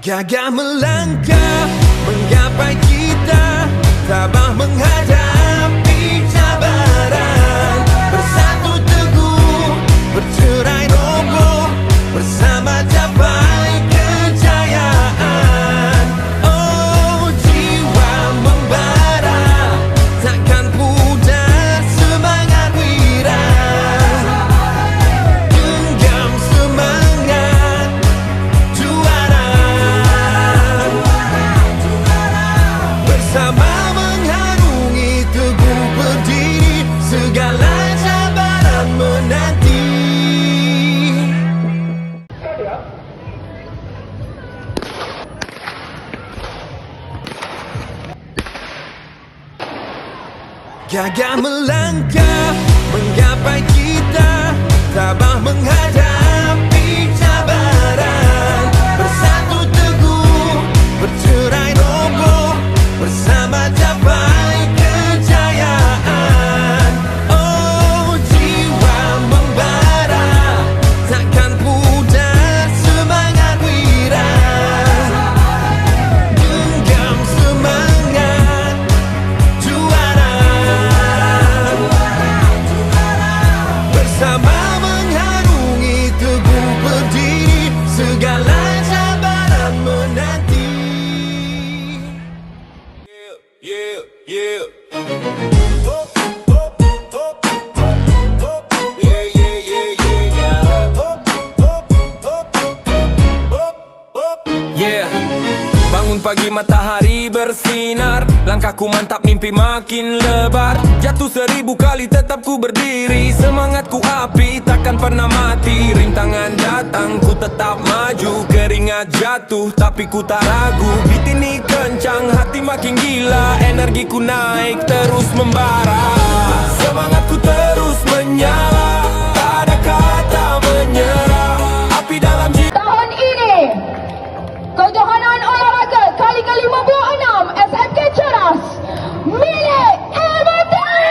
Gagah melangkah, menggapai kita, tabah menghadapi cabaran. Bersatu teguh, bercerai roboh, bersama capai kejayaan. Oh, jiwa membara, takkan pudar semangat wira. Genggam semangat juara, bersama mengharungi teguh berdiri, segala cabaran menanti. Gagah melangkah, menggapai kita, tabah menghadapi cabaran. Bersatu teguh, bercerai roboh, bersama capai kejayaan. Oh, jiwa membara, takkan pudar semangat wira. Genggam semangat juara, bersama mengharungi teguh berdiri, segala cabaran menanti. Yeah, yeah, yeah. Yeah, yeah, yeah, yeah, yeah. Bangun pagi matahari bersinar, langkahku mantap mimpi makin lebar. Jatuh 1000 kali tetap ku berdiri, semangatku api takkan pernah mati. Rintangan datang ku tetap maju, keringat jatuh tapi ku tak ragu. Beat ini kencang, hati makin gila, energiku naik terus membara. Semangatku terus menyala, tak ada kata menyerah. Api dalam jiwa. Tahun ini, kejohanan olahraga kali ke-56 SMK Ceras milik Everton.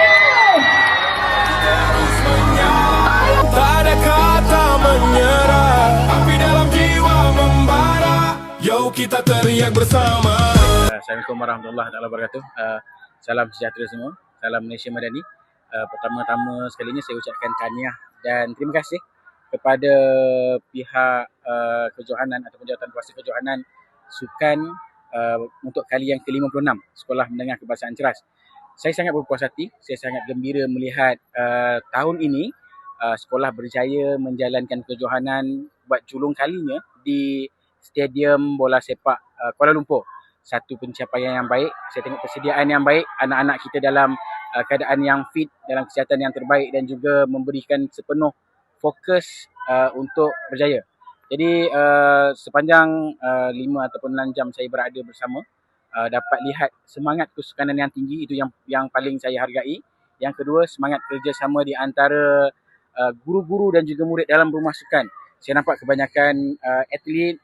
Tak ada kata menyerah, api dalam jiwa membara. Yo, kita teriak bersama. Assalamualaikum warahmatullahi wabarakatuh. Salam sejahtera semua. Salam Malaysia Madani. Pertama-tama sekalinya saya ucapkan tahniah dan terima kasih kepada pihak kejohanan ataupun jawatan kuasa kejohanan sukan untuk kali yang ke-56 Sekolah Menengah Kebangsaan Ceras. Saya sangat berpuas hati, saya sangat gembira melihat tahun ini sekolah berjaya menjalankan kejohanan buat julung kalinya di Stadium Bola Sepak Kuala Lumpur. Satu pencapaian yang baik, saya tengok persediaan yang baik, anak-anak kita dalam keadaan yang fit, dalam kesihatan yang terbaik dan juga memberikan sepenuh fokus untuk berjaya. Jadi sepanjang 5 ataupun 6 jam saya berada bersama, dapat lihat semangat kesukanan yang tinggi, itu yang paling saya hargai. Yang kedua, semangat kerjasama di antara guru-guru dan juga murid dalam rumah sukan. Saya nampak kebanyakan atlet,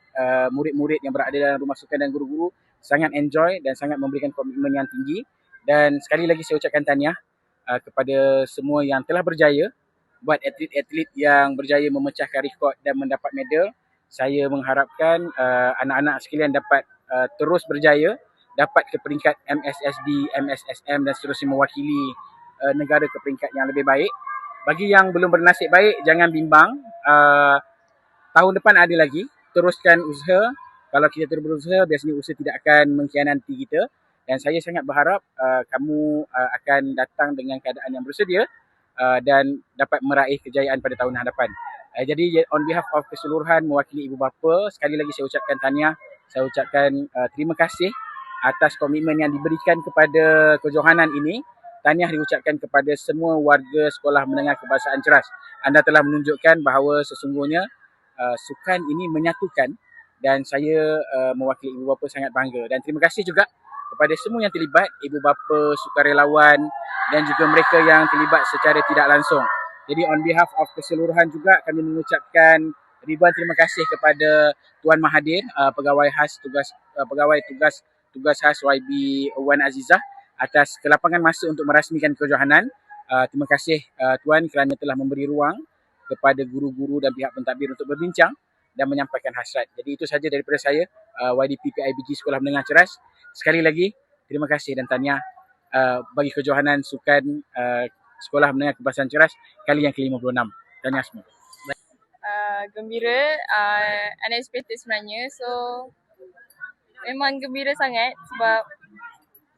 murid-murid yang berada dalam rumah sukan dan guru-guru sangat enjoy dan sangat memberikan komitmen yang tinggi. Dan sekali lagi saya ucapkan tahniah kepada semua yang telah berjaya. Buat atlet-atlet yang berjaya memecahkan rekod dan mendapat medal, saya mengharapkan anak-anak sekalian dapat terus berjaya, dapat ke peringkat MSSD, MSSM dan seterusnya, mewakili negara ke peringkat yang lebih baik. Bagi yang belum bernasib baik, jangan bimbang. Tahun depan ada lagi, teruskan usaha. Kalau kita terus berusaha, biasanya usaha tidak akan mengkhianati kita. Dan saya sangat berharap kamu akan datang dengan keadaan yang bersedia dan dapat meraih kejayaan pada tahun hadapan. Jadi on behalf of keseluruhan mewakili ibu bapa, sekali lagi saya ucapkan tahniah. Saya ucapkan terima kasih atas komitmen yang diberikan kepada kejohanan ini. Tahniah diucapkan kepada semua warga Sekolah Menengah Kebangsaan Ceras. Anda telah menunjukkan bahawa sesungguhnya sukan ini menyatukan, dan saya mewakili ibu bapa sangat bangga. Dan terima kasih juga kepada semua yang terlibat, ibu bapa, sukarelawan dan juga mereka yang terlibat secara tidak langsung. Jadi on behalf of keseluruhan juga kami mengucapkan ribuan terima kasih kepada Tuan Mahathir, pegawai tugas khas YB Wan Azizah atas kelapangan masa untuk merasmikan kejohanan. Terima kasih Tuan kerana telah memberi ruang kepada guru-guru dan pihak pentadbir untuk berbincang dan menyampaikan hasrat. Jadi itu saja daripada saya. YDP PIBG Sekolah Menengah Ceras. Sekali lagi, terima kasih dan tahniah bagi kejohanan sukan Sekolah Menengah Kebangsaan Ceras kali yang ke-56. Tahniah semua. Gembira, unexpected sebenarnya. So, memang gembira sangat sebab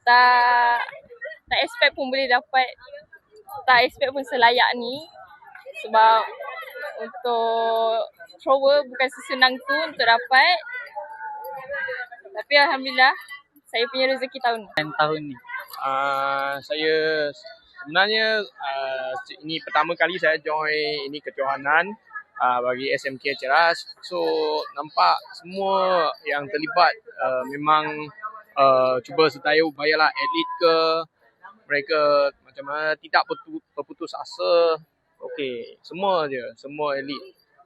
tak expect pun boleh dapat, tak expect pun selayak ni. Sebab untuk thrower bukan sesenang tu untuk dapat. Tapi Alhamdulillah, saya punya rezeki tahun ni. Saya sebenarnya ini pertama kali saya join ini kejohanan bagi SMK Ceras. So nampak semua yang terlibat memang cuba sedaya upayalah, atlet ke mereka macam mana tidak berputus asa. Okey, semua atlet.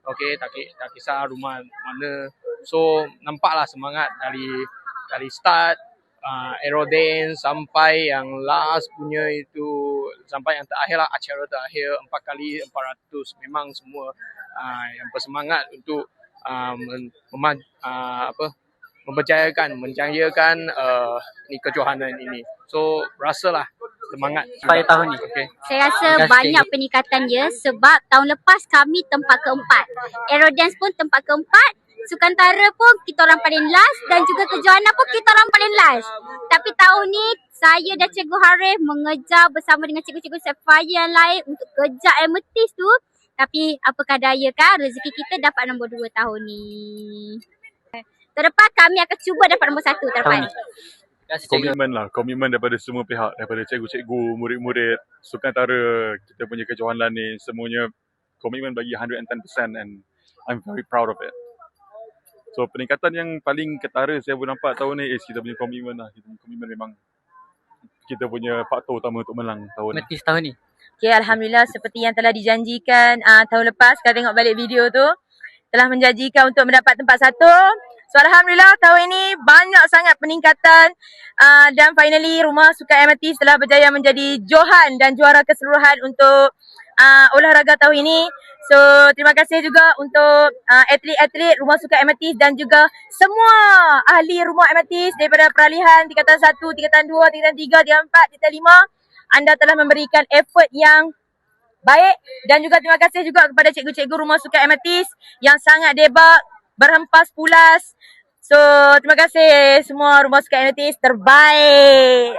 Okey, tak kisah rumah mana. So nampaklah semangat dari start aerodance sampai yang last punya itu, sampai yang terakhir lah, acara terakhir 4x400. Memang semua yang bersemangat untuk menjayakan ni kejohanan ini. So rasalah semangat pada tahun ni. Okay. Saya rasa banyak peningkatan dia sebab tahun lepas kami tempat keempat. Aerodance pun tempat keempat. Sukantara pun kita orang paling last dan juga kejohanan pun kita orang paling last. Tapi tahun ni saya dan Cikgu Harif mengejar bersama dengan cikgu-cikgu Sapphire yang lain untuk kejar amethyst tu. Tapi apakah daya kan, rezeki kita dapat nombor 2 tahun ni. Terdepan kami akan cuba dapat nombor 1 terdepan. Komitmen daripada semua pihak, daripada cikgu-cikgu, murid-murid, sukantara, kita punya kejohanan ni, semuanya komitmen bagi 110% and I'm very proud of it. So peningkatan yang paling ketara saya boleh nampak tahun ni is kita punya komitmen lah. Kita punya komitmen memang kita punya faktor utama untuk menang tahun ni. Amethyst tahun ni. Okay, Alhamdulillah seperti yang telah dijanjikan tahun lepas, kalau tengok balik video tu, telah menjanjikan untuk mendapat tempat 1. So Alhamdulillah tahun ini banyak sangat peningkatan dan finally Rumah Sukan Amethyst telah berjaya menjadi johan dan juara keseluruhan untuk olahraga tahun ini. So terima kasih juga untuk atlet-atlet Rumah Sukan Amethyst dan juga semua ahli Rumah Amethyst daripada peralihan tingkatan 1, tingkatan 2, tingkatan 3, tingkatan 4, tingkatan 5. Anda telah memberikan effort yang baik dan juga terima kasih juga kepada cikgu-cikgu Rumah Sukan Amethyst yang sangat debak, berhempas pulas. So terima kasih semua Rumah Sukan Amethyst, terbaik.